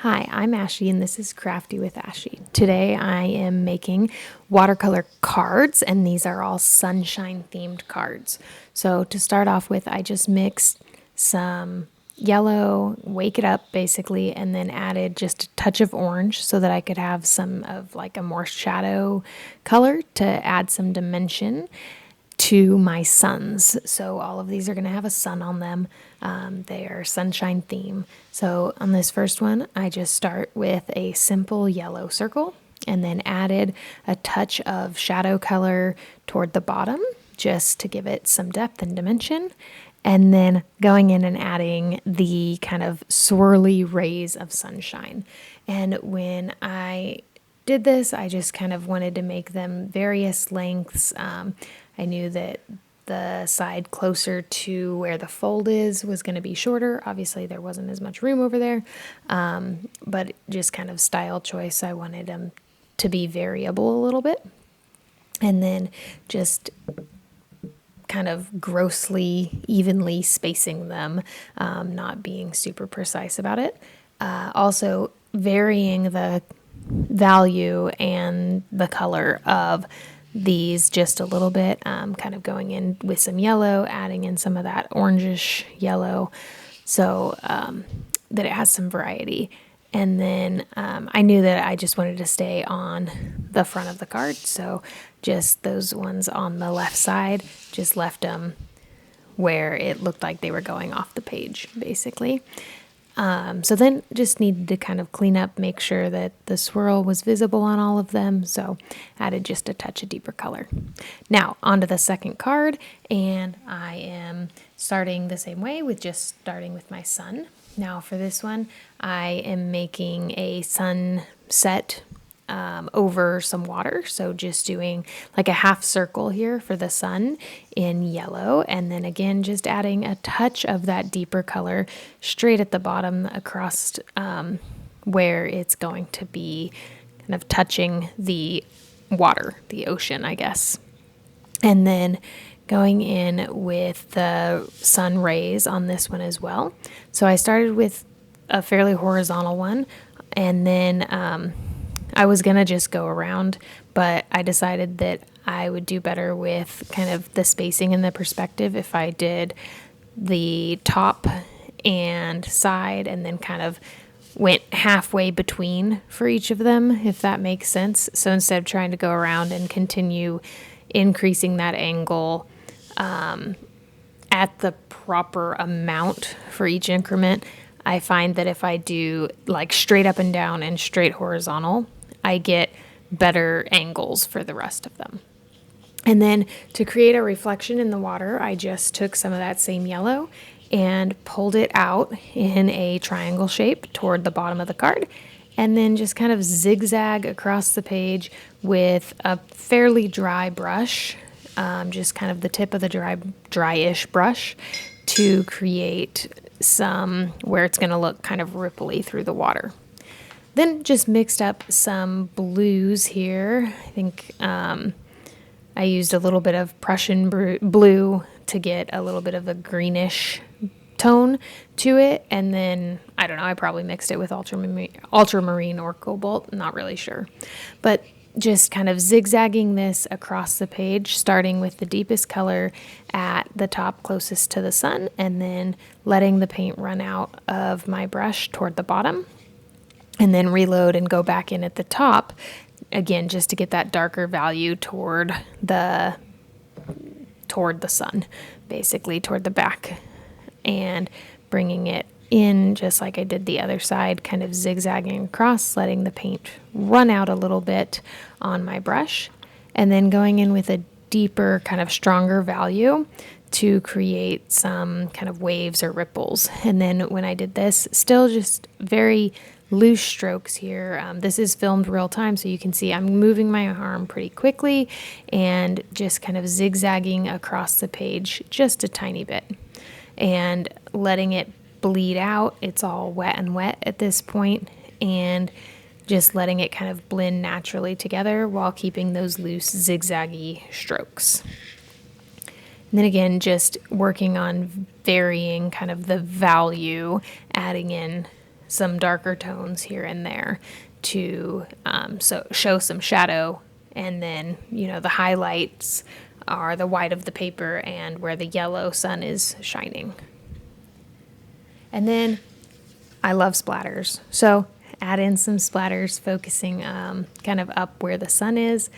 Hi, I'm Ashley and this is Crafty with Ashley. Today I am making watercolor cards and these are all sunshine themed cards. So to start off with, I just mixed some yellow, wake it up basically, and then added just a touch of orange so that I could have some of like a more shadow color to add some dimension to my suns. So all of these are going to have a sun on them. They are sunshine theme. So on this first one, I just start with a simple yellow circle and then added a touch of shadow color toward the bottom just to give it some depth and dimension. And then going in and adding the kind of swirly rays of sunshine. And when I did this, I just kind of wanted to make them various lengths. I knew that the side closer to where the fold is was going to be shorter. Obviously, there wasn't as much room over there, but just kind of style choice. I wanted them to be variable a little bit. And then just kind of grossly, evenly spacing them, not being super precise about it. Also, varying the value and the color of these just a little bit, kind of going in with some yellow, adding in some of that orangish yellow so that it has some variety. And then I knew that I just wanted to stay on the front of the card, so just those ones on the left side, just left them where it looked like they were going off the page, basically. So then just needed to kind of clean up, make sure that the swirl was visible on all of them. So added just a touch of deeper color. Now onto the second card, and I am starting the same way with just starting with my sun. Now for this one, I am making a sunset over some water. So just doing like a half circle here for the sun in yellow. And then again, just adding a touch of that deeper color straight at the bottom across where it's going to be kind of touching the water, the ocean, I guess. And then going in with the sun rays on this one as well. So I started with a fairly horizontal one, and then I was going to just go around, but I decided that I would do better with kind of the spacing and the perspective if I did the top and side and then kind of went halfway between for each of them, if that makes sense. So instead of trying to go around and continue increasing that angle at the proper amount for each increment, I find that if I do like straight up and down and straight horizontal, I get better angles for the rest of them. And then to create a reflection in the water, I just took some of that same yellow and pulled it out in a triangle shape toward the bottom of the card, and then just kind of zigzag across the page with a fairly dry brush, just kind of the tip of the dryish brush to create some where it's going to look kind of ripply through the water. Then just mixed up some blues here. I think I used a little bit of Prussian blue to get a little bit of a greenish tone to it. And then, I don't know, I probably mixed it with ultramarine or cobalt, not really sure. But just kind of zigzagging this across the page, starting with the deepest color at the top closest to the sun, and then letting the paint run out of my brush toward the bottom. And then reload and go back in at the top, again, just to get that darker value toward the sun, basically toward the back, and bringing it in just like I did the other side, kind of zigzagging across, letting the paint run out a little bit on my brush, and then going in with a deeper, kind of stronger value to create some kind of waves or ripples. And then when I did this, still just very loose strokes here. This is filmed real time, so you can see I'm moving my arm pretty quickly and just kind of zigzagging across the page just a tiny bit and letting it bleed out. It's all wet and wet at this point, and just letting it kind of blend naturally together while keeping those loose zigzaggy strokes. And then again, just working on varying kind of the value, adding in some darker tones here and there to show some shadow. And then, the highlights are the white of the paper and where the yellow sun is shining. And then I love splatters. So add in some splatters, focusing kind of up where the sun is,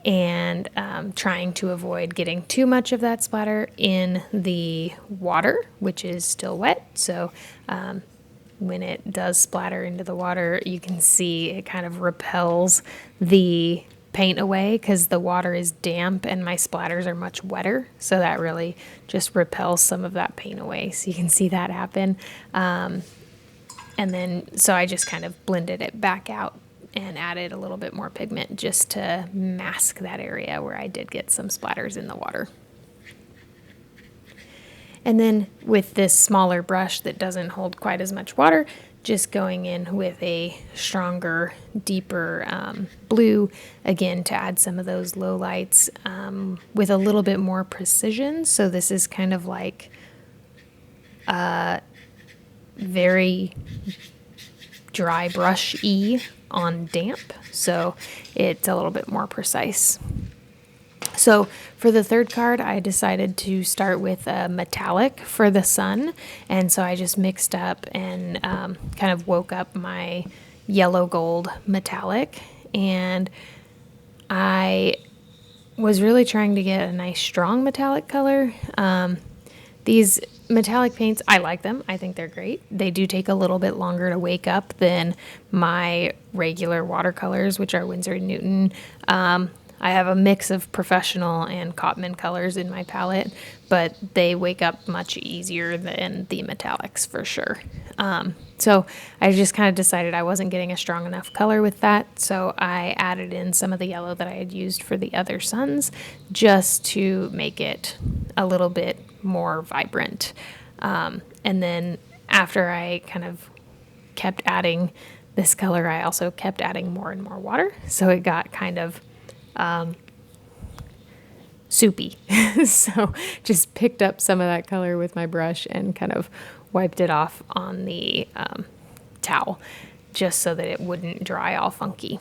and trying to avoid getting too much of that splatter in the water, which is still wet. So when it does splatter into the water, you can see it kind of repels the paint away because the water is damp and my splatters are much wetter. So that really just repels some of that paint away. So you can see that happen. And then, so I just kind of blended it back out and added a little bit more pigment just to mask that area where I did get some splatters in the water. And then with this smaller brush that doesn't hold quite as much water, just going in with a stronger, deeper blue, again, to add some of those low lights with a little bit more precision. So this is kind of like very dry brush-y on damp. So it's a little bit more precise. So for the third card, I decided to start with a metallic for the sun. And so I just mixed up and kind of woke up my yellow gold metallic. And I was really trying to get a nice strong metallic color. These metallic paints, I like them. I think they're great. They do take a little bit longer to wake up than my regular watercolors, which are Winsor Newton. I have a mix of professional and Cotman colors in my palette, but they wake up much easier than the metallics for sure. So I just kind of decided I wasn't getting a strong enough color with that, so I added in some of the yellow that I had used for the other suns just to make it a little bit more vibrant. And then after I kind of kept adding this color, I also kept adding more and more water, so it got kind of soupy. So just picked up some of that color with my brush and kind of wiped it off on the towel just so that it wouldn't dry all funky.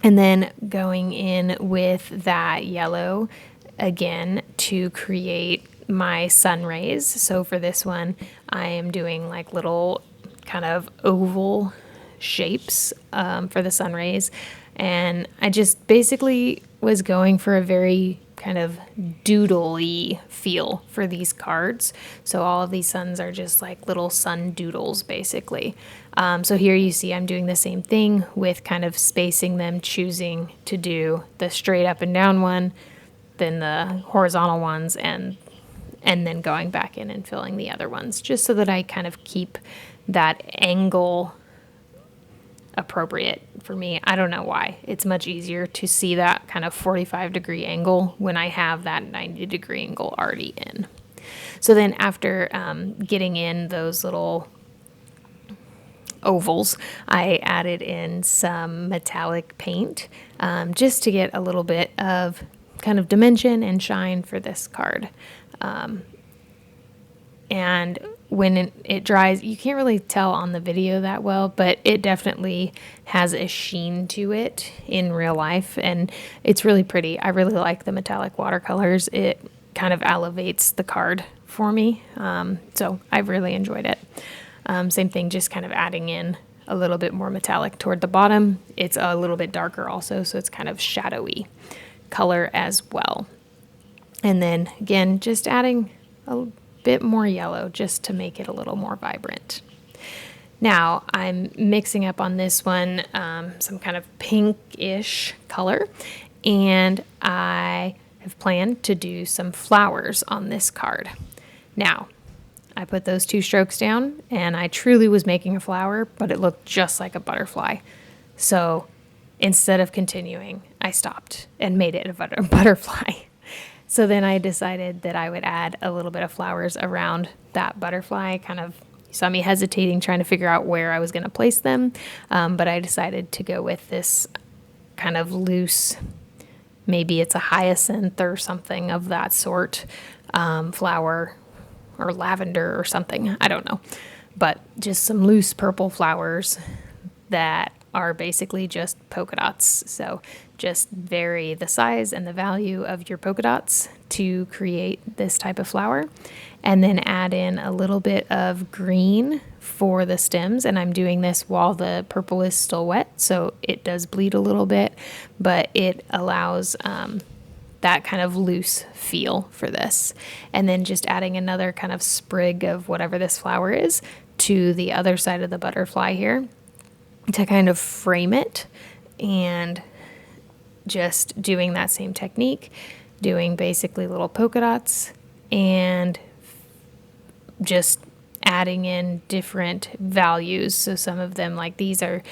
And then going in with that yellow again to create my sun rays. So for this one, I am doing like little kind of oval shapes for the sun rays. And I just basically was going for a very kind of doodle-y feel for these cards. So all of these suns are just like little sun doodles, basically. So here you see I'm doing the same thing with kind of spacing them, choosing to do the straight up and down one, then the horizontal ones, and then going back in and filling the other ones, just so that I kind of keep that angle appropriate for me. I don't know why. It's much easier to see that kind of 45-degree angle when I have that 90-degree angle already in. So then after getting in those little ovals, I added in some metallic paint just to get a little bit of kind of dimension and shine for this card. And when it dries, you can't really tell on the video that well, but it definitely has a sheen to it in real life, and it's really pretty. I really like the metallic watercolors. It kind of elevates the card for me, so I've really enjoyed it. Same thing, just kind of adding in a little bit more metallic toward the bottom. It's a little bit darker also, so it's kind of shadowy color as well. And then again, just adding a bit more yellow just to make it a little more vibrant. Now I'm mixing up on this one some kind of pinkish color, and I have planned to do some flowers on this card. Now I put those 2 strokes down and I truly was making a flower, but it looked just like a butterfly. So instead of continuing, I stopped and made it a butterfly. So then I decided that I would add a little bit of flowers around that butterfly. Kind of saw me hesitating, trying to figure out where I was going to place them. But I decided to go with this kind of loose, maybe it's a hyacinth or something of that sort, flower, or lavender or something. I don't know. but just some loose purple flowers that are basically just polka dots. So just vary the size and the value of your polka dots to create this type of flower. And then add in a little bit of green for the stems. And I'm doing this while the purple is still wet, so it does bleed a little bit, but it allows that kind of loose feel for this. And then just adding another kind of sprig of whatever this flower is to the other side of the butterfly here to kind of frame it, and just doing that same technique, doing basically little polka dots and just adding in different values. So some of them, like these, are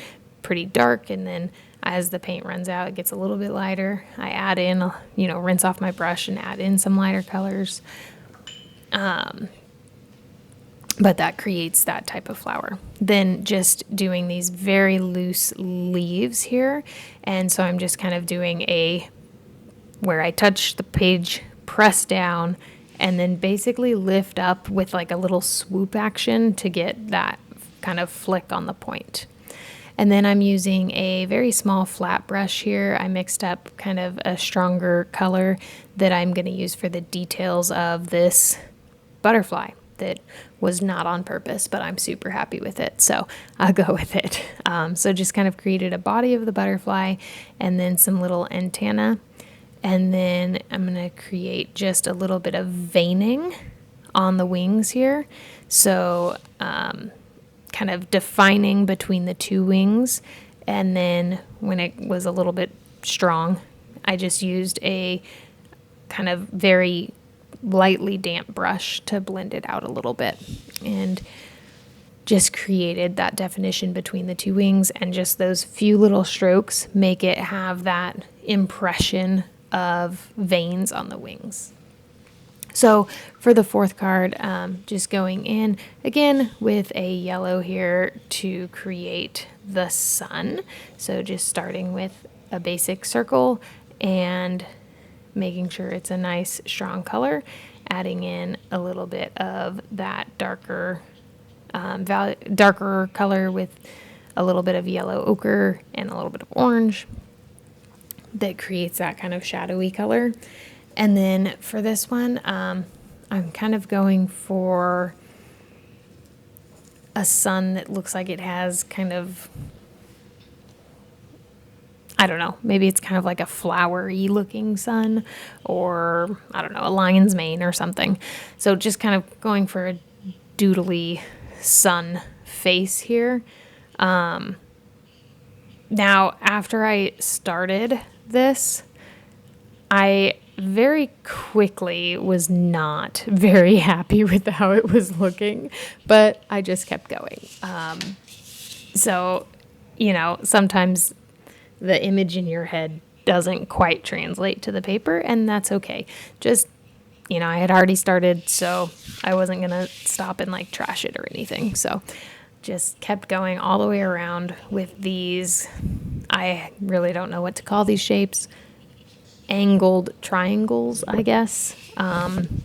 pretty dark, and then as the paint runs out, it gets a little bit lighter. I add in, rinse off my brush and add in some lighter colors. But that creates that type of flower. Then just doing these very loose leaves here. And so I'm just kind of doing where I touch the page, press down, and then basically lift up with like a little swoop action to get that kind of flick on the point. And then I'm using a very small flat brush here. I mixed up kind of a stronger color that I'm going to use for the details of this butterfly that was not on purpose, but I'm super happy with it, so I'll go with it. So just kind of created a body of the butterfly and then some little antenna. And then I'm going to create just a little bit of veining on the wings here. So kind of defining between the two wings. And then when it was a little bit strong, I just used a kind of very lightly damp brush to blend it out a little bit, and just created that definition between the two wings. And just those few little strokes make it have that impression of veins on the wings. So for the fourth card, just going in again with a yellow here to create the sun. So just starting with a basic circle and making sure it's a nice strong color, adding in a little bit of that darker color with a little bit of yellow ochre and a little bit of orange that creates that kind of shadowy color. And then for this one, I'm kind of going for a sun that looks like it has kind of, I don't know, maybe it's kind of like a flowery looking sun, or I don't know, a lion's mane or something. So just kind of going for a doodly sun face here. Now, after I started this, I very quickly was not very happy with how it was looking, but I just kept going. So, sometimes the image in your head doesn't quite translate to the paper, and that's okay. Just, I had already started, so I wasn't going to stop and like trash it or anything. So just kept going all the way around with these, I really don't know what to call these shapes, angled triangles, I guess, and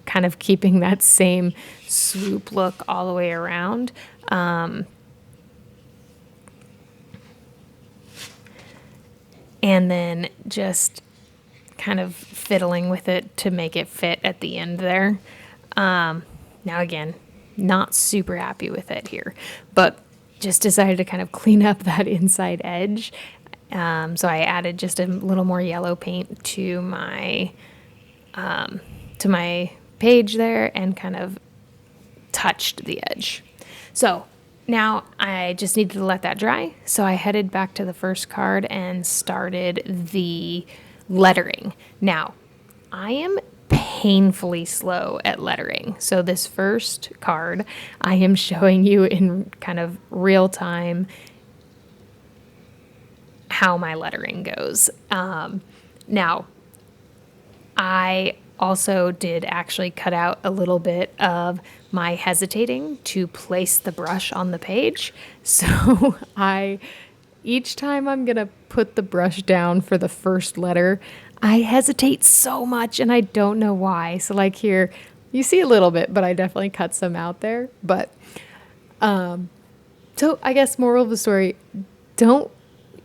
kind of keeping that same swoop look all the way around. And then just kind of fiddling with it to make it fit at the end there. Now again, not super happy with it here, but just decided to kind of clean up that inside edge. So I added just a little more yellow paint to my page there and kind of touched the edge. So now I just needed to let that dry. So I headed back to the first card and started the lettering. Now, I am painfully slow at lettering. So this first card, I am showing you in kind of real time how my lettering goes. Now, I also did actually cut out a little bit of my hesitating to place the brush on the page. So each time I'm going to put the brush down for the first letter, I hesitate so much and I don't know why. So like here, You see a little bit, but I definitely cut some out there. But so I guess moral of the story, don't,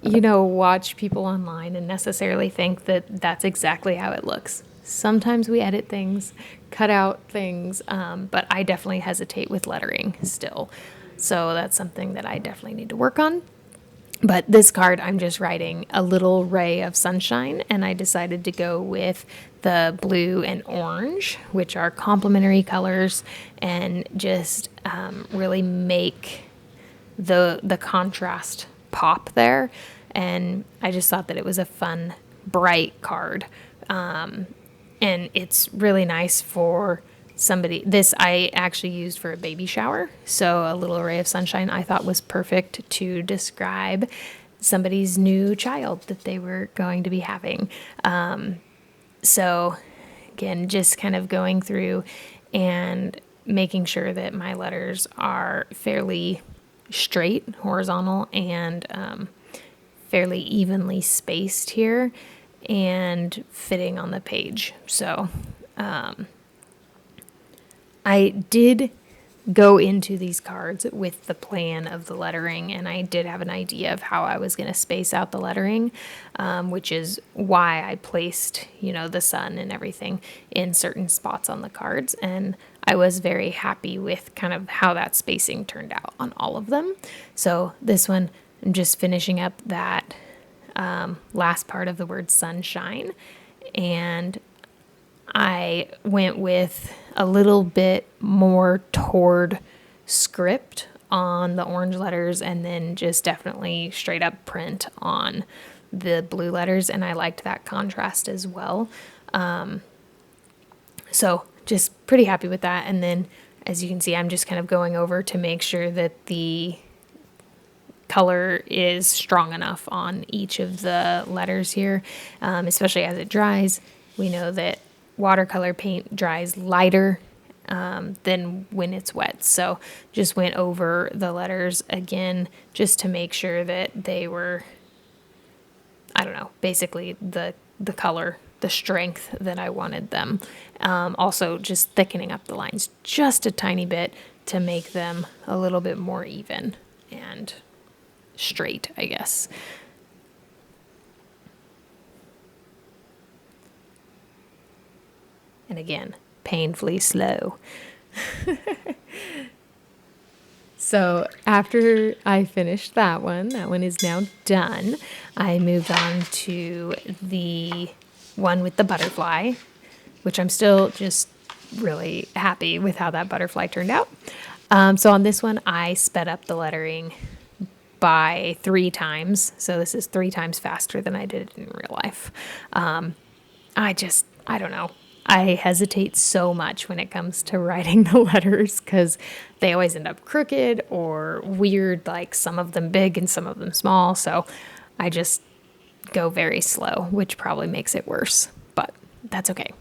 watch people online and necessarily think that that's exactly how it looks. Sometimes we edit things, cut out things, but I definitely hesitate with lettering still. So that's something that I definitely need to work on. But this card, I'm just writing a little ray of sunshine, and I decided to go with the blue and orange, which are complementary colors, and just really make the contrast pop there. And I just thought that it was a fun, bright card. And it's really nice for somebody. This I actually used for a baby shower. So a little ray of sunshine I thought was perfect to describe somebody's new child that they were going to be having. So again, just kind of going through and making sure that my letters are fairly straight, horizontal, and fairly evenly spaced here and fitting on the page. So I did go into these cards with the plan of the lettering, and I did have an idea of how I was going to space out the lettering, which is why I placed, the sun and everything in certain spots on the cards. And I was very happy with kind of how that spacing turned out on all of them. So this one, I'm just finishing up that last part of the word sunshine, and I went with a little bit more toward script on the orange letters, and then just definitely straight up print on the blue letters, and I liked that contrast as well. So just pretty happy with that. And then as you can see, I'm just kind of going over to make sure that the color is strong enough on each of the letters here, especially as it dries. We know that watercolor paint dries lighter than when it's wet. So just went over the letters again just to make sure that they were, basically the color, the strength that I wanted them. Also just thickening up the lines just a tiny bit to make them a little bit more even and straight, I guess. And again, painfully slow. So after I finished that one is now done. I moved on to the one with the butterfly, which I'm still just really happy with how that butterfly turned out. So on this one, I sped up the lettering by 3 times. So this is 3 times faster than I did in real life. I don't know. I hesitate so much when it comes to writing the letters because they always end up crooked or weird, like some of them big and some of them small. So I just go very slow, which probably makes it worse, but that's okay.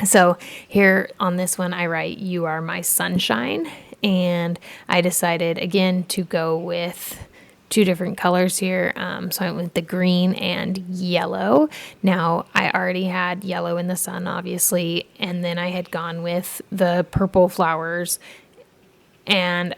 So here on this one, I write, "You are my sunshine." And I decided again to go with 2 different colors here. So I went with the green and yellow. Now I already had yellow in the sun, obviously, and then I had gone with the purple flowers and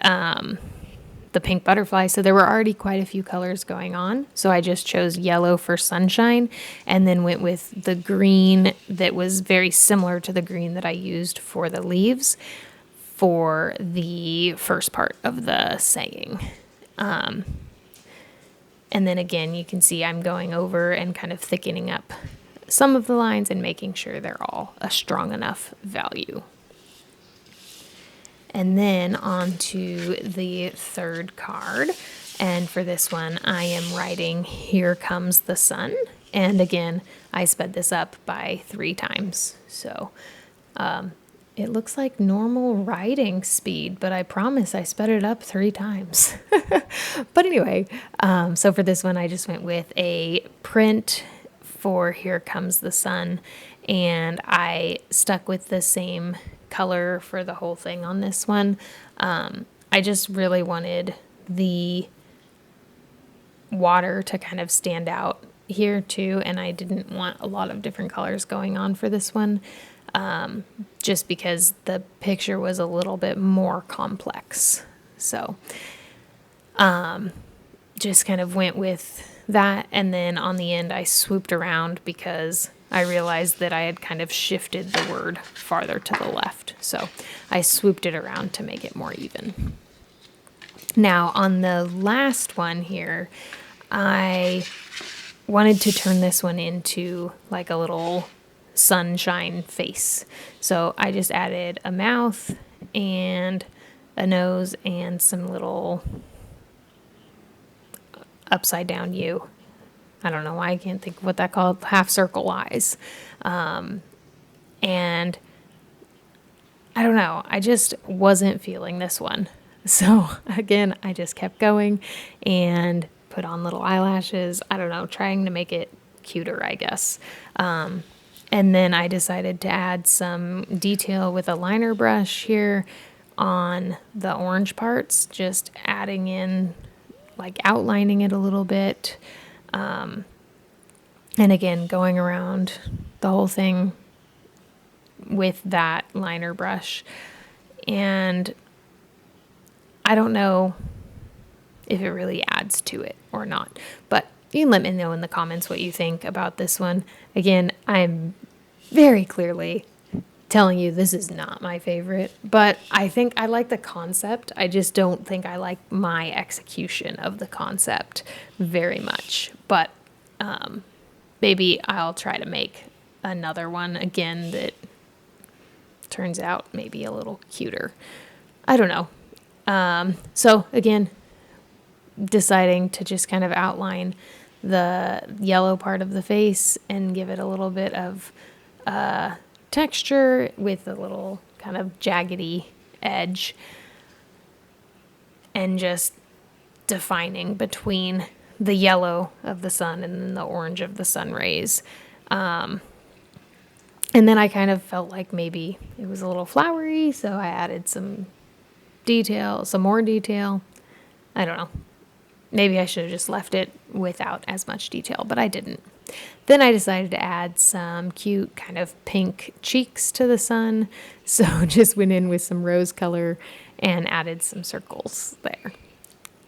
the pink butterfly. So there were already quite a few colors going on. So I just chose yellow for sunshine and then went with the green that was very similar to the green that I used for the leaves for the first part of the saying. And then again, you can see I'm going over and kind of thickening up some of the lines and making sure they're all a strong enough value. And then on to the third card. And for this one, I am writing, "Here comes the sun." And again, I sped this up by 3 times. So it looks like normal writing speed, but I promise I sped it up 3 times. But anyway, so for this one, I just went with a print for "Here Comes the Sun," and I stuck with the same color for the whole thing on this one. I just really wanted the water to kind of stand out here too, and I didn't want a lot of different colors going on for this one. just because the picture was a little bit more complex. So just kind of went with that. And then on the end, I swooped around because I realized that I had kind of shifted the word farther to the left. So I swooped it around to make it more even. Now on the last one here, I wanted to turn this one into like a little sunshine face. So I just added a mouth and a nose and some little upside down U. I don't know why I can't think of what that called, half circle eyes. And I don't know, I just wasn't feeling this one. So again, I just kept going and put on little eyelashes. I don't know, trying to make it cuter, I guess. And then I decided to add some detail with a liner brush here on the orange parts, just adding in, like outlining it a little bit. And again, going around the whole thing with that liner brush. And I don't know if it really adds to it or not, but you can let me know in the comments what you think about this one. Again, I'm very clearly telling you this is not my favorite, but I think I like the concept. I just don't think I like my execution of the concept very much. But maybe I'll try to make another one again that turns out maybe a little cuter. I don't know. So again, deciding to just kind of outline the yellow part of the face and give it a little bit of texture with a little kind of jaggedy edge, and just defining between the yellow of the sun and then the orange of the sun rays. And then I kind of felt like maybe it was a little flowery, so I added some detail, some more detail. I don't know. Maybe I should have just left it without as much detail, but I didn't. Then I decided to add some cute kind of pink cheeks to the sun. So just went in with some rose color and added some circles there.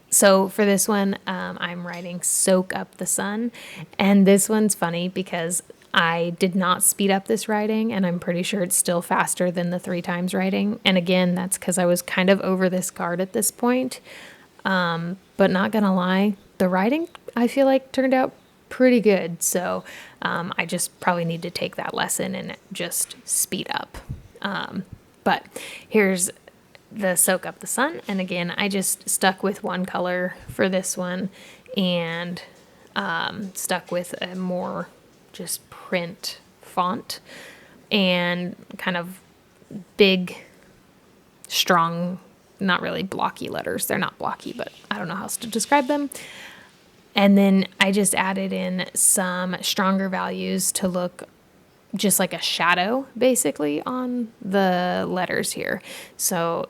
So for this one, I'm writing Soak Up the Sun. And this one's funny because I did not speed up this writing, and I'm pretty sure it's still faster than the 3 times writing. And again, that's because I was kind of over this card at this point. But not gonna lie, the writing I feel like turned out pretty good. So I just probably need to take that lesson and just speed up. But here's the Soak Up the Sun. And again, I just stuck with one color for this one and stuck with a more just print font and kind of big, strong, not really blocky letters. They're not blocky, but I don't know how else to describe them. And then I just added in some stronger values to look just like a shadow, basically, on the letters here. So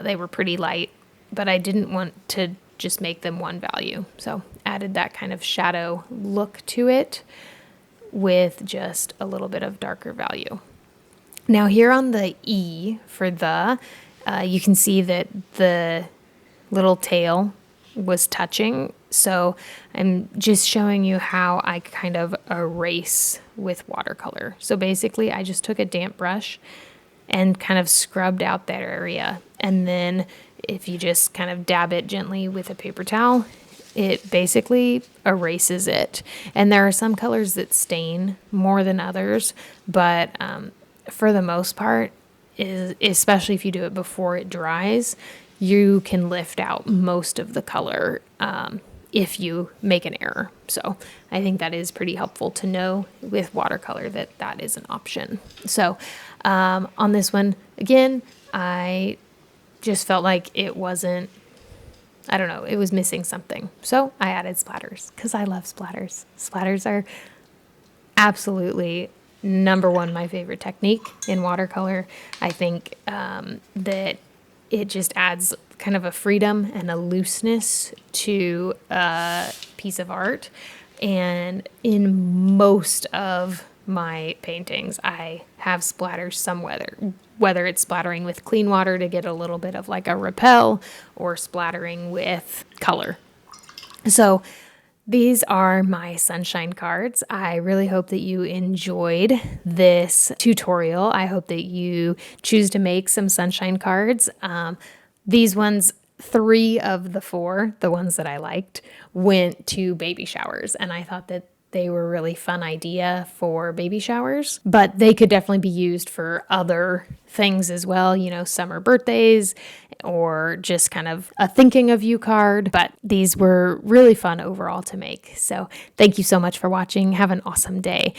they were pretty light, but I didn't want to just make them one value. So added that kind of shadow look to it with just a little bit of darker value. Now here on the E for the, you can see that the little tail was touching. So I'm just showing you how I kind of erase with watercolor. So basically I just took a damp brush and kind of scrubbed out that area. And then if you just kind of dab it gently with a paper towel, it basically erases it. And there are some colors that stain more than others, but for the most part, especially if you do it before it dries, you can lift out most of the color if you make an error. So I think that is pretty helpful to know with watercolor that that is an option. So on this one, again, I just felt like it wasn't, I don't know, it was missing something. So I added splatters because I love splatters. Splatters are absolutely number one, my favorite technique in watercolor. I think that it just adds kind of a freedom and a looseness to a piece of art. And in most of my paintings, I have splatters some whether it's splattering with clean water to get a little bit of like a repel or splattering with color. So these are my sunshine cards. I really hope that you enjoyed this tutorial. I hope that you choose to make some sunshine cards. These ones, 3 of the 4, the ones that I liked, went to baby showers. And I thought that they were a really fun idea for baby showers, but they could definitely be used for other things as well, summer birthdays or just kind of a thinking of you card. But these were really fun overall to make. So thank you so much for watching. Have an awesome day.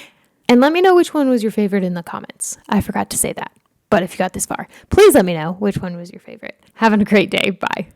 And let me know which one was your favorite in the comments. I forgot to say that. But if you got this far, please let me know which one was your favorite. Have a great day. Bye.